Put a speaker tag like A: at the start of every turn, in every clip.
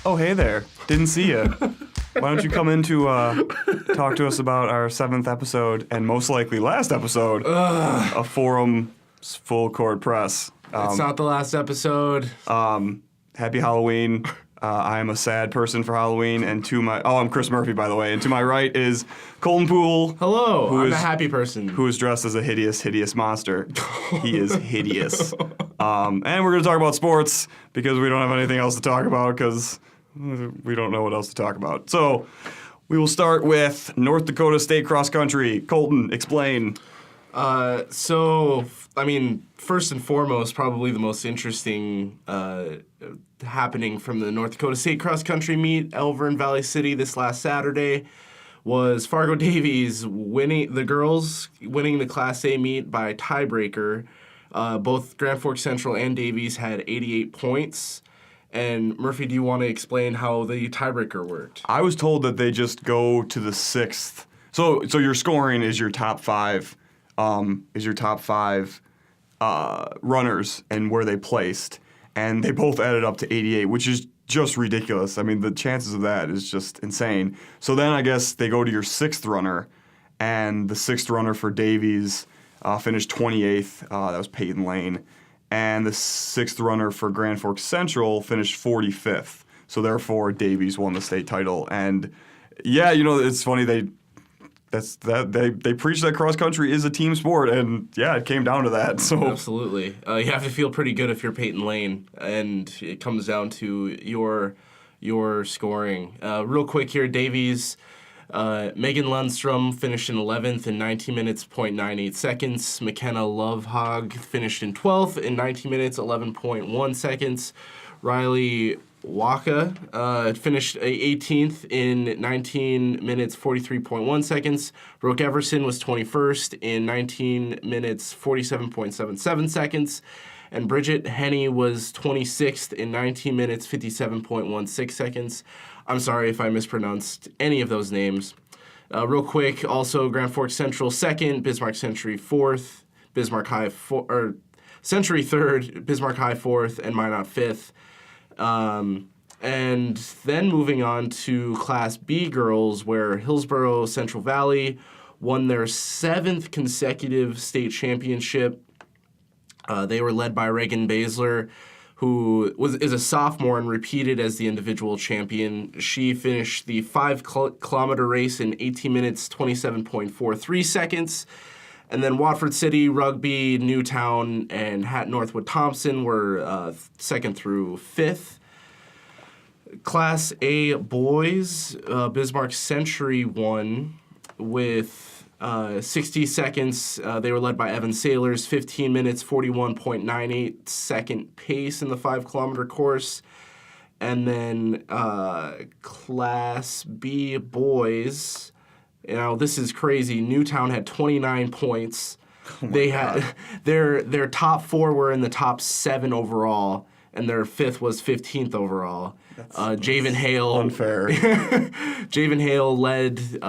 A: Oh, hey there. Didn't see you. Why don't you come in to talk to us about our 7th episode and most likely last episode of Forum's Full Court Press.
B: It's not the last episode.
A: Happy Halloween. I am a sad person for Halloween. And to my... Oh, I'm Chris Murphy, by the way. And to my right is Colton Poole.
B: Hello, I'm a happy person.
A: Who is dressed as a hideous monster. He is hideous. And we're going to talk about sports because we don't have anything else to talk about because we don't know what else to talk about. So we will start with North Dakota State cross country. Colton, explain.
B: First and foremost, probably the most interesting happening from the North Dakota State cross country meet over in Valley City this last Saturday was Fargo Davies winning the Class A meet by tiebreaker. Both Grand Forks Central and Davies had 88 points. And Murphy, do you want to explain how the tiebreaker worked?
A: I was told that they just go to the 6th. So your scoring is your top five. Runners and where they placed, and they both added up to 88, which is just ridiculous. I mean, the chances of that is just insane. So then I guess they go to your 6th runner, and the 6th runner for Davies finished 28th. That was Peyton Lane. And the 6th runner for Grand Forks Central finished 45th. So therefore, Davies won the state title. And yeah, it's funny, they preach that cross country is a team sport, and yeah, it came down to that. So
B: absolutely, you have to feel pretty good if you're Peyton Lane, and it comes down to your scoring. Real quick here, Davies, Megan Lundstrom finished in 11th in 19 minutes, 0.98 seconds. McKenna Lovehog finished in 12th in 19 minutes, 11.1 seconds. Riley Waka finished 18th in 19 minutes, 43.1 seconds. Brooke Everson was 21st in 19 minutes, 47.77 seconds. And Bridget Henney was 26th in 19 minutes, 57.16 seconds. I'm sorry if I mispronounced any of those names. Real quick, also Grand Forks Central 2nd, Bismarck Century 4th, Bismarck High Century 3rd, Bismarck High 4th, and Minot 5th. And then moving on to Class B girls, where Hillsborough Central Valley won their 7th consecutive state championship. They were led by Reagan Baszler, who is a sophomore and repeated as the individual champion. She finished the 5-kilometer race in 18 minutes, 27.43 seconds. And then Watford City, Rugby, Newtown, and Northwood Thompson were 2nd through 5th. Class A boys, Bismarck Century won with 60 seconds. They were led by Evan Sailors, 15 minutes, 41.98 second pace in the 5-kilometer course. And then Class B boys... this is crazy. Newtown had 29 points. They had their top 4 were in the top 7 overall, and their 5th was 15th overall. Javen Hale,
A: unfair.
B: Javen Hale led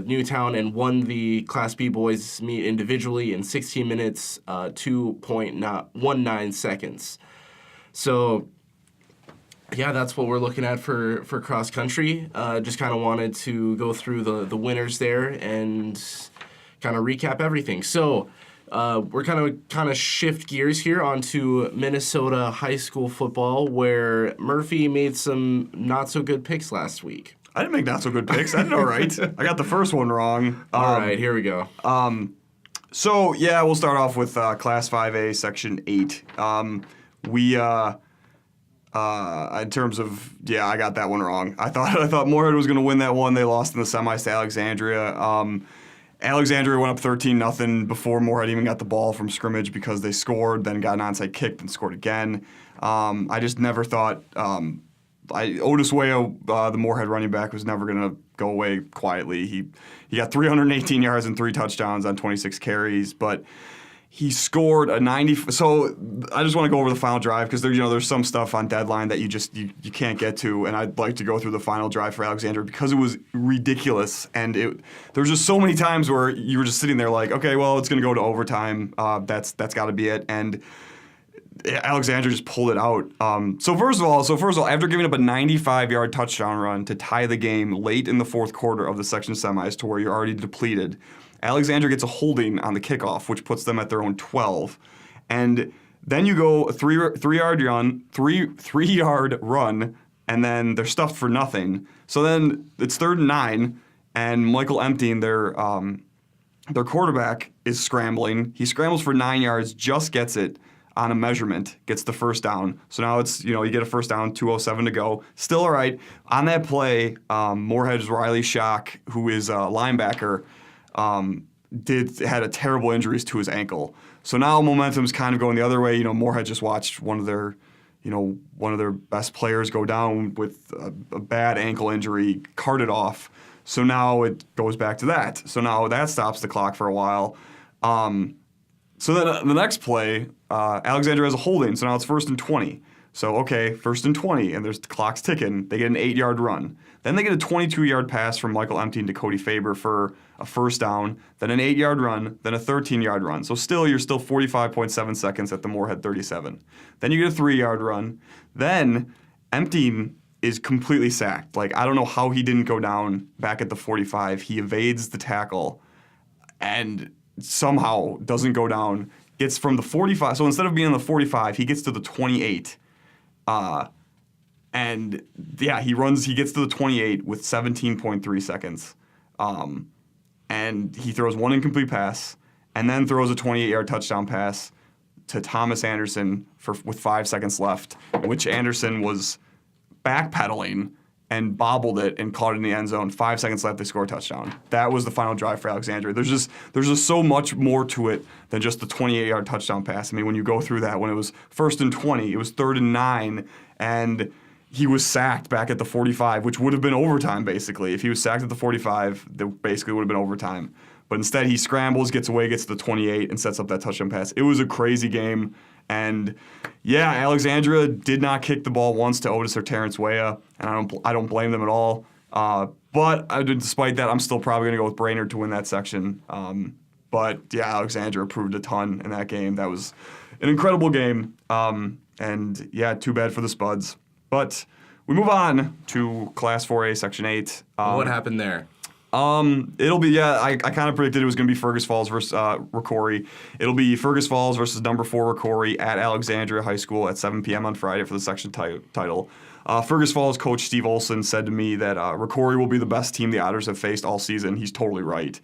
B: Newtown and won the Class B boys meet individually in 16 minutes, 2.19 seconds. So. Yeah, that's what we're looking at for cross country. Just kind of wanted to go through the winners there and kind of recap everything. So we're kind of shift gears here onto Minnesota high school football, where Murphy made some not so good picks last week.
A: I didn't make not so good picks. I did all right. I got the first one wrong.
B: All right, here we go.
A: So yeah, we'll start off with Class 5A, Section 8. In terms of, I got that one wrong. I thought Moorhead was going to win that one. They lost in the semis to Alexandria. Alexandria went up 13-0 before Moorhead even got the ball from scrimmage because they scored, then got an onside kick, then scored again. I just never thought Otis Wayo, the Moorhead running back, was never going to go away quietly. He got 318 yards and 3 touchdowns on 26 carries, but he scored a 90. So I just want to go over the final drive because there's some stuff on deadline that you can't get to, and I'd like to go through the final drive for Alexander because it was ridiculous, and there was just so many times where you were just sitting there like, okay, well, it's going to go to overtime. That's got to be it. And Alexandria just pulled it out. So first of all, after giving up a 95-yard touchdown run to tie the game late in the fourth quarter of the section semis to where you're already depleted, Alexandria gets a holding on the kickoff, which puts them at their own 12. And then you go a three-yard run, and then they're stuffed for nothing. So then it's 3rd and 9, and Michael Empting, their quarterback, is scrambling. He scrambles for 9 yards, just gets it on a measurement, gets the first down. So now it's, you get a first down, 2:07 to go. Still all right. On that play, Moorhead's Riley Schock, who is a linebacker, had a terrible injuries to his ankle. So now momentum's kind of going the other way. Moorhead just watched one of their best players go down with a bad ankle injury, carted off. So now it goes back to that. So now that stops the clock for a while. So then the next play, Alexandria has a holding, so now it's 1st and 20. So, okay, 1st and 20, and the clock's ticking. They get an 8-yard run. Then they get a 22-yard pass from Michael Empting to Cody Faber for a first down, then an 8-yard run, then a 13-yard run. So you're still 45.7 seconds at the Moorhead 37. Then you get a 3-yard run. Then Empting is completely sacked. I don't know how he didn't go down back at the 45. He evades the tackle and somehow doesn't go down, gets from the 45. So instead of being on the 45, he gets to the 28. And he gets to the 28 with 17.3 seconds. And he throws one incomplete pass and then throws a 28-yard touchdown pass to Thomas Anderson with 5 seconds left, which Anderson was backpedaling and bobbled it and caught it in the end zone. 5 seconds left, they score a touchdown. That was the final drive for Alexandria. There's just so much more to it than just the 28-yard touchdown pass. I mean, when you go through that, when it was 1st and 20, it was 3rd and 9, and he was sacked back at the 45, which would have been overtime, basically. If he was sacked at the 45, that basically would have been overtime. But instead, he scrambles, gets away, gets to the 28, and sets up that touchdown pass. It was a crazy game. And Alexandria did not kick the ball once to Otis or Terrence Weah, and I don't blame them at all. But despite that, I'm still probably going to go with Brainerd to win that section. Alexandria proved a ton in that game. That was an incredible game. Too bad for the Spuds. But we move on to Class 4A, Section 8.
B: What happened there?
A: It'll be, I kind of predicted it was going to be Fergus Falls versus Rocori. It'll be Fergus Falls versus number 4 Rocori at Alexandria High School at 7 p.m. on Friday for the section title. Fergus Falls coach Steve Olson said to me that Rocori will be the best team the Otters have faced all season. He's totally right.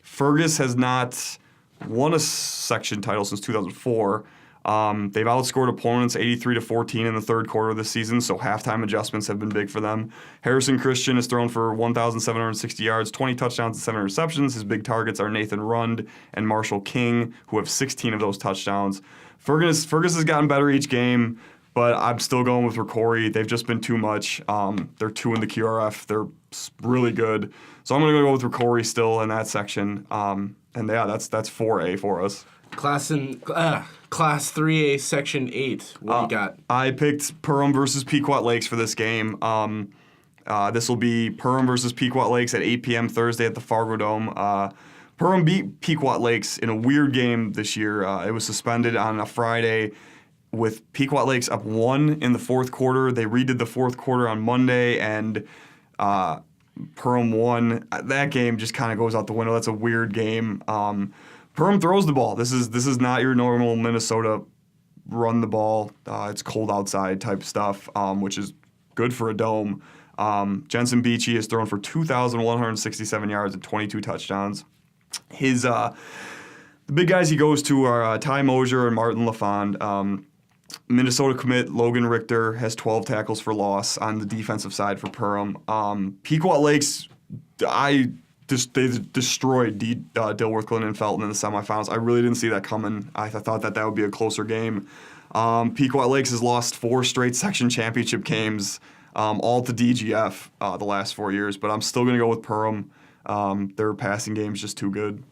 A: Fergus has not won a section title since 2004. They've outscored opponents 83-14 in the third quarter of the season, so halftime adjustments have been big for them. Harrison Christian has thrown for 1,760 yards, 20 touchdowns, and 7 receptions. His big targets are Nathan Rund and Marshall King, who have 16 of those touchdowns. Fergus has gotten better each game, but I'm still going with Rocori. They've just been too much. They're 2 in the QRF. They're really good. So I'm going to go with Rocori still in that section. That's 4A for us.
B: Class 3A, Section 8. What do you got?
A: I picked Perham versus Pequot Lakes for this game. This will be Perham versus Pequot Lakes at 8 p.m. Thursday at the Fargo Dome. Perham beat Pequot Lakes in a weird game this year. It was suspended on a Friday with Pequot Lakes up 1 in the fourth quarter. They redid the fourth quarter on Monday, and Perham won. That game just kind of goes out the window. That's a weird game. Perham throws the ball. This is not your normal Minnesota run the ball. It's cold outside type stuff, which is good for a dome. Jensen Beachy has thrown for 2,167 yards and 22 touchdowns. His the big guys he goes to are Ty Mosier and Martin LaFond. Minnesota commit Logan Richter has 12 tackles for loss on the defensive side for Perham. Pequot Lakes, they destroyed Dilworth, Glenn, and Felton in the semifinals. I really didn't see that coming. I thought that would be a closer game. Pequot Lakes has lost 4 straight section championship games, all to DGF the last 4 years, but I'm still going to go with Perham. Their passing game is just too good.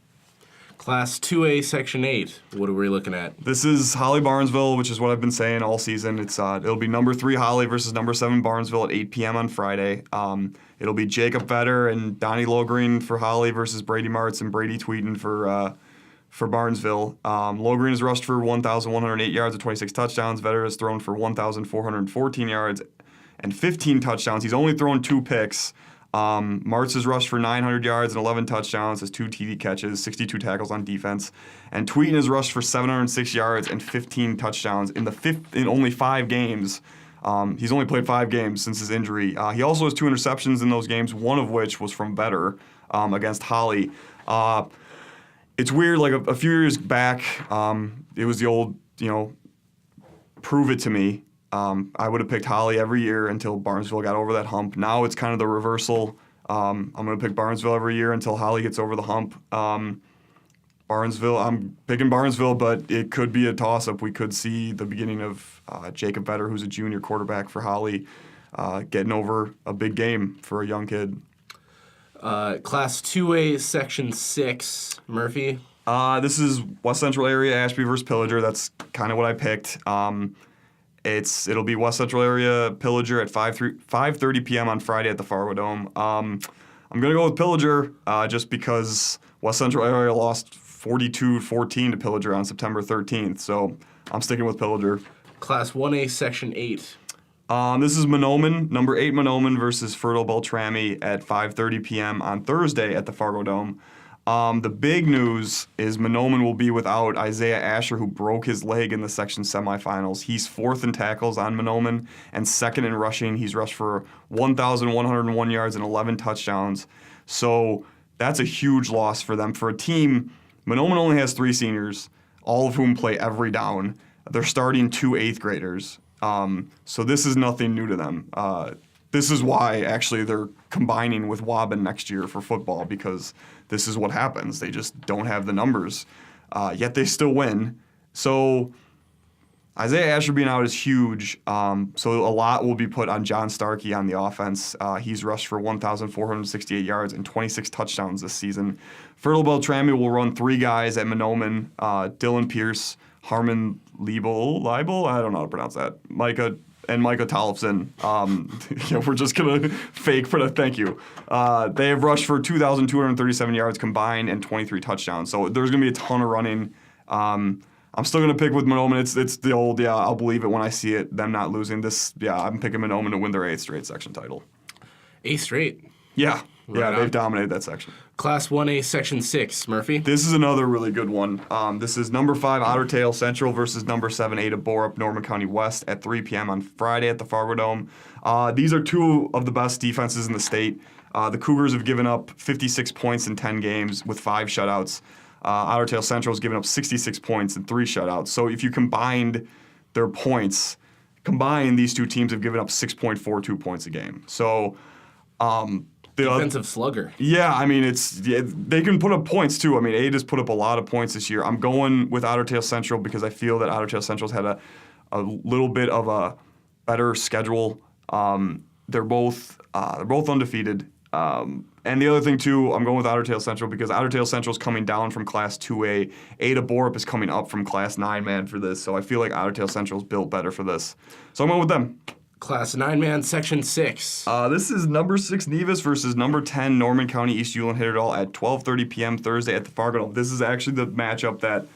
B: Class 2A, Section 8. What are we looking at?
A: This is Holly Barnesville, which is what I've been saying all season. It'll be number 3 Holly versus number 7 Barnesville at 8 p.m. on Friday. It'll be Jacob Vetter and Donnie Logreen for Holly versus Brady Martz and Brady Tweeden for Barnesville. Logren has rushed for 1,108 yards and 26 touchdowns. Vetter has thrown for 1,414 yards and 15 touchdowns. He's only thrown 2 picks. Martz has rushed for 900 yards and 11 touchdowns, has 2 TD catches, 62 tackles on defense. And Tweeten has rushed for 706 yards and 15 touchdowns in only 5 games. He's only played 5 games since his injury. He also has 2 interceptions in those games, one of which was from Vetter against Holly. It's weird, like a few years back, it was the old, prove it to me. I would have picked Holly every year until Barnesville got over that hump. Now it's kind of the reversal. I'm going to pick Barnesville every year until Holly gets over the hump. I'm picking Barnesville, but it could be a toss-up. We could see the beginning of Jacob Vetter, who's a junior quarterback for Holly, getting over a big game for a young kid.
B: Class 2A, Section 6, Murphy.
A: This is West Central area, Ashby versus Pillager. That's kind of what I picked. It'll be West Central area, Pillager at 5:30 p.m. on Friday at the Fargo Dome. I'm going to go with Pillager just because West Central area lost 42-14 to Pillager on September 13th. So I'm sticking with Pillager.
B: Class 1A, Section 8.
A: This is Mahnomen, number 8 Mahnomen versus Fertile Beltrami at 5:30 p.m. on Thursday at the Fargo Dome. The big news is Mahnomen will be without Isaiah Asher, who broke his leg in the section semifinals. He's 4th in tackles on Mahnomen and 2nd in rushing. He's rushed for 1,101 yards and 11 touchdowns. So that's a huge loss for them. For a team, Mahnomen only has 3 seniors, all of whom play every down. They're starting 2 8th graders. So this is nothing new to them. This is why, actually, they're combining with Waban next year for football, because this is what happens. They just don't have the numbers, yet they still win. So Isaiah Asher being out is huge. So a lot will be put on John Starkey on the offense. He's rushed for 1,468 yards and 26 touchdowns this season. Fertile Beltrami will run 3 guys at Mahnomen, Dylan Pierce, Harmon Liebel, I don't know how to pronounce that, Micah Tollefson. We're just going to fake put a thank you. They have rushed for 2,237 yards combined and 23 touchdowns. So there's going to be a ton of running. I'm still going to pick with Mahnomen. It's the old, I'll believe it when I see it, them not losing this. I'm picking Mahnomen to win their 8th straight section title.
B: 8th straight?
A: Yeah.
B: Right
A: They've dominated that section.
B: Class 1A, Section 6, Murphy.
A: This is another really good one. This is number 5 Otter Tail Central versus number 7 Ada Borup, Norman County West at 3 p.m. on Friday at the Fargo Dome. These are 2 of the best defenses in the state. The Cougars have given up 56 points in 10 games with 5 shutouts. Otter Tail Central has given up 66 points in 3 shutouts. So if you combined their points, these 2 teams have given up 6.42 points a game. So
B: defensive slugger.
A: Yeah, I mean, they can put up points too. I mean, Ada's put up a lot of points this year. I'm going with Otter Tail Central because I feel that Otter Tail Central's had a little bit of a better schedule. They're both undefeated. And the other thing too, I'm going with Otter Tail Central because Otter Tail Central's coming down from Class 2A. Ada Borup is coming up from Class 9-man for this. So I feel like Otter Tail Central's built better for this. So I'm going with them.
B: Class 9-man, Section 6.
A: This is number 6 Nevis versus number 10 Norman County East Hewlin-Hitterdall at 12:30 p.m. Thursday at the Fargo Dome. This is actually the matchup that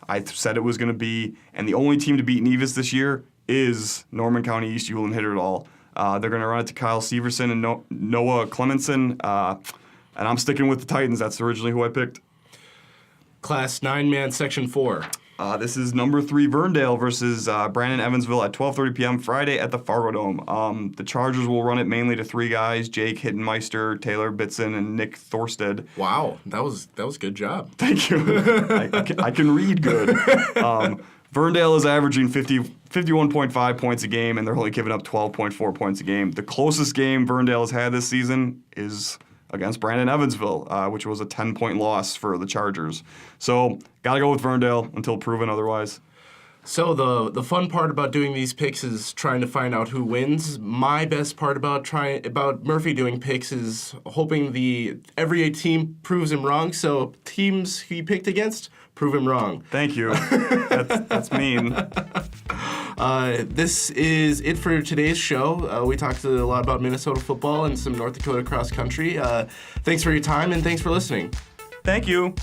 A: I said it was going to be, and the only team to beat Nevis this year is Norman County East Hewlin-Hitterdall. They're going to run it to Kyle Severson and Noah Clemenson, and I'm sticking with the Titans. That's originally who I picked.
B: Class 9-man, Section 4.
A: This is number 3 Verndale versus Brandon Evansville at 12:30 p.m. Friday at the Fargo Dome. The Chargers will run it mainly to 3 guys: Jake Hittenmeister, Taylor Bitson, and Nick Thorsted.
B: Wow, that was a good job.
A: Thank you. I can read good. Verndale is averaging 51.5 points a game, and they're only giving up 12.4 points a game. The closest game Verndale has had this season is against Brandon Evansville, which was a 10-point loss for the Chargers. So, got to go with Verndale until proven otherwise.
B: So the fun part about doing these picks is trying to find out who wins. My best part about Murphy doing picks is hoping every team proves him wrong. So teams he picked against prove him wrong.
A: Thank you. That's mean.
B: This is it for today's show. We talked a lot about Minnesota football and some North Dakota cross country. Thanks for your time and thanks for listening.
A: Thank you.